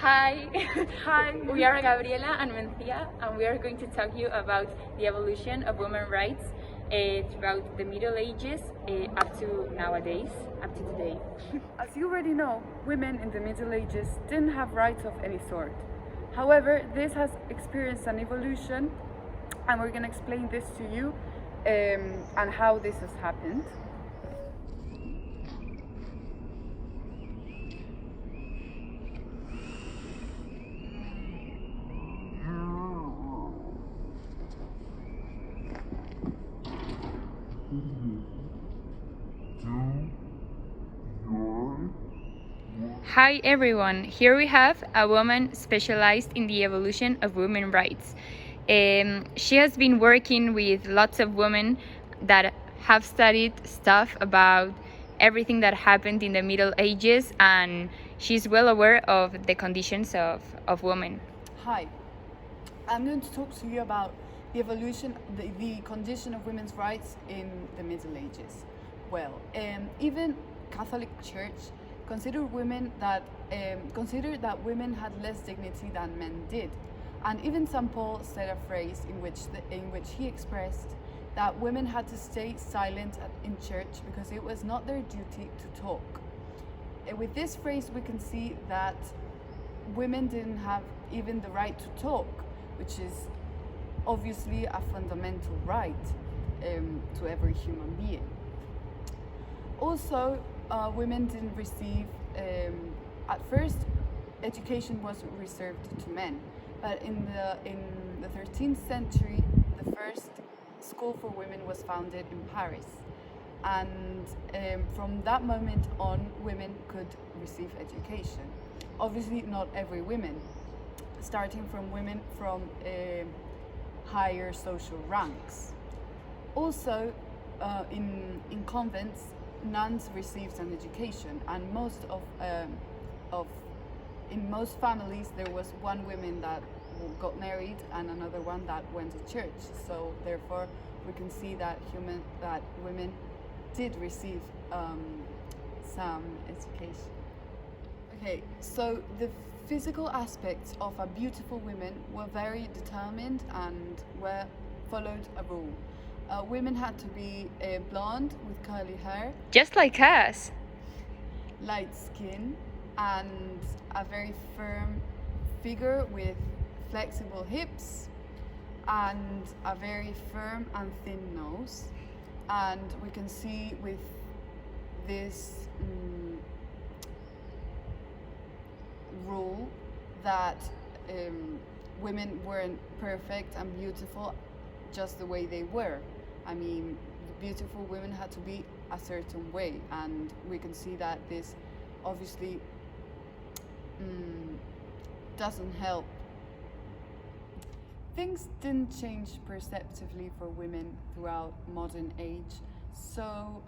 Hi, Hi. we are Gabriela and Mencia, and we are going to talk to you about the evolution of women's rights throughout the Middle Ages up to nowadays, up to today. As you already know, women in the Middle Ages didn't have rights of any sort. However, this has experienced an evolution, and we're going to explain this to you and how this has happened. Hi everyone, here we have a woman specialized in the evolution of women's rights. She has been working with lots of women that have studied stuff about everything that happened in the Middle Ages, and she's well aware of the conditions of women. Hi, I'm going to talk to you about the evolution, the condition of women's rights in the Middle Ages. Well, even Catholic Church considered that women had less dignity than men did, and even St. Paul said a phrase in which he expressed that women had to stay silent in church because it was not their duty to talk. With this phrase, we can see that women didn't have even the right to talk, which is obviously a fundamental right to every human being. Also, women didn't receive, at first, education was reserved to men, but in the 13th century, the first school for women was founded in Paris. And from that moment on, women could receive education. Obviously, not every woman, starting from women from higher social ranks. Also, in convents, nuns received an education, and in most families there was one woman that got married and another one that went to church. So therefore, we can see that women did receive some education. Okay, so the physical aspects of a beautiful woman were very determined and followed a rule. Women had to be blonde with curly hair, Just like us. light skin, and a very firm figure with flexible hips and a very firm and thin nose. And we can see with this rule that women weren't perfect and beautiful just the way they were. I mean, beautiful women had to be a certain way, and we can see that this obviously doesn't help. Things didn't change perceptively for women throughout modern age. So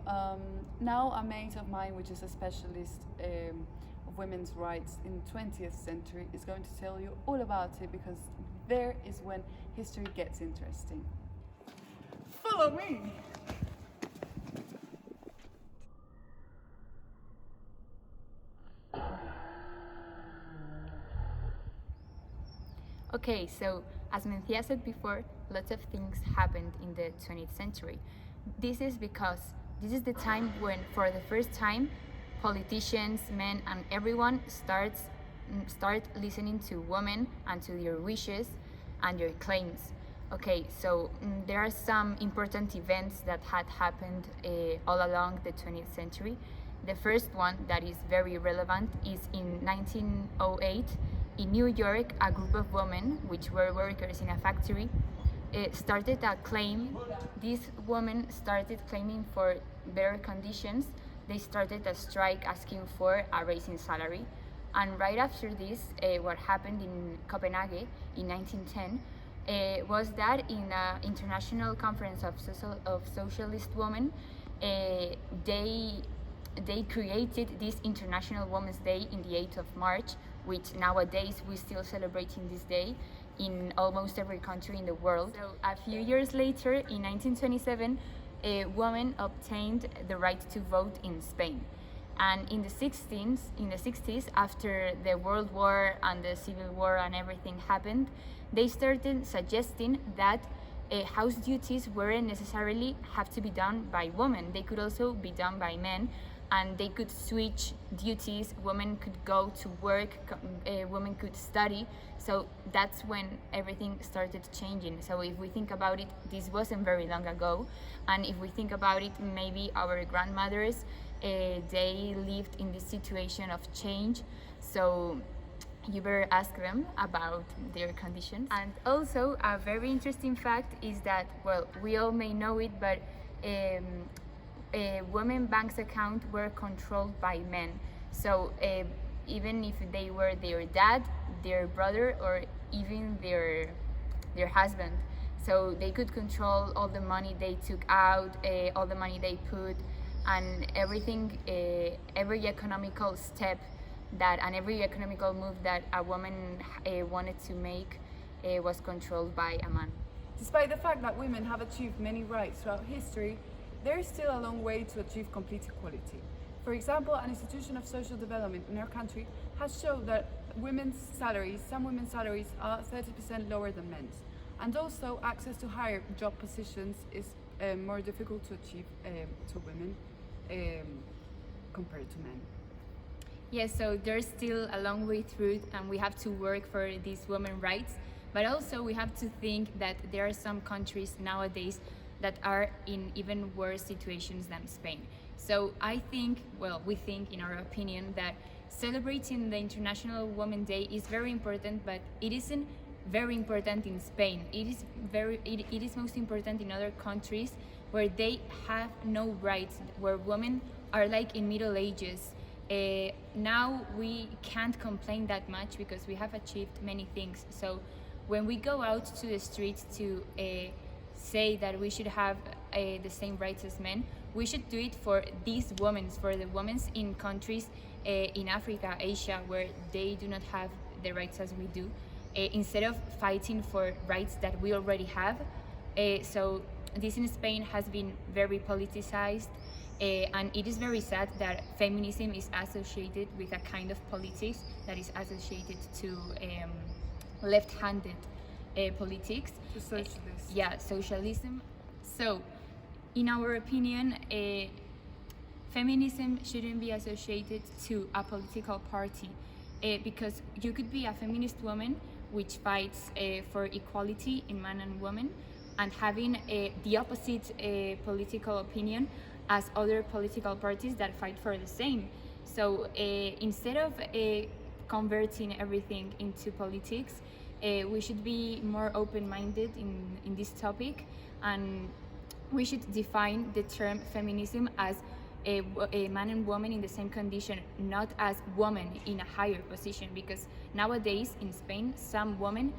now a mate of mine, which is a specialist of women's rights in the 20th century, is going to tell you all about it, because there is when history gets interesting. Follow me! Okay, so as Mencia said before, lots of things happened in the 20th century. This is because this is the time when, for the first time, politicians, men, and everyone start listening to women and to their wishes and their claims. Okay, so there are some important events that had happened all along the 20th century. The first one that is very relevant is in 1908. In New York, a group of women, which were workers in a factory, started a claim. These women started claiming for better conditions. They started a strike asking for a raise in salary. And right after this, what happened in Copenhagen in 1910 was that in an international conference of socialist women, they created this International Women's Day in the 8th of March, which nowadays we still celebrating this day in almost every country in the world. So a few years later, in 1927, women obtained the right to vote in Spain. And in the 60s, after the World War and the Civil War and everything happened, they started suggesting that house duties weren't necessarily have to be done by women. They could also be done by men, and they could switch duties. Women could go to work, women could study. So that's when everything started changing. So if we think about it, this wasn't very long ago. And if we think about it, maybe our grandmothers, they lived in this situation of change. So you better ask them about their conditions. And also, a very interesting fact is that, well, we all may know it, but women banks account were controlled by men. So even if they were their dad, their brother, or even their husband, so they could control all the money they took out, all the money they put, and everything, every economical step that and every economical move that a woman wanted to make was controlled by a man. Despite the fact that women have achieved many rights throughout history, there is still a long way to achieve complete equality. For example, an institution of social development in our country has shown that some women's salaries are 30% lower than men's. And also, access to higher job positions is more difficult to achieve to women compared to men. Yes, so there's still a long way through, and we have to work for these women's rights. But also, we have to think that there are some countries nowadays that are in even worse situations than Spain. So I think, well, we think, in our opinion, that celebrating the International Women's Day is very important, but it isn't very important in Spain. It is most important in other countries where they have no rights, where women are like in Middle Ages. Now we can't complain that much because we have achieved many things. So when we go out to the streets to say that we should have the same rights as men, we should do it for these women, for the women in countries in Africa, Asia, where they do not have the rights as we do, instead of fighting for rights that we already have. So this in Spain has been very politicized, and it is very sad that feminism is associated with a kind of politics that is associated to left-handed politics. To socialists. Yeah, socialism. So, in our opinion, feminism shouldn't be associated to a political party, because you could be a feminist woman which fights for equality in man and woman, and having the opposite political opinion as other political parties that fight for the same. So instead of converting everything into politics, we should be more open-minded in this topic, and we should define the term feminism as a man and woman in the same condition, not as woman in a higher position, because nowadays in Spain, some women,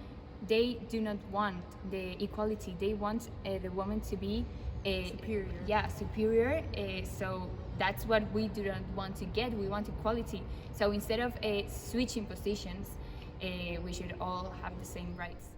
they do not want the equality. They want the woman to be Superior. Yeah, superior. So that's what we do not want to get. We want equality. So instead of switching positions, we should all have the same rights.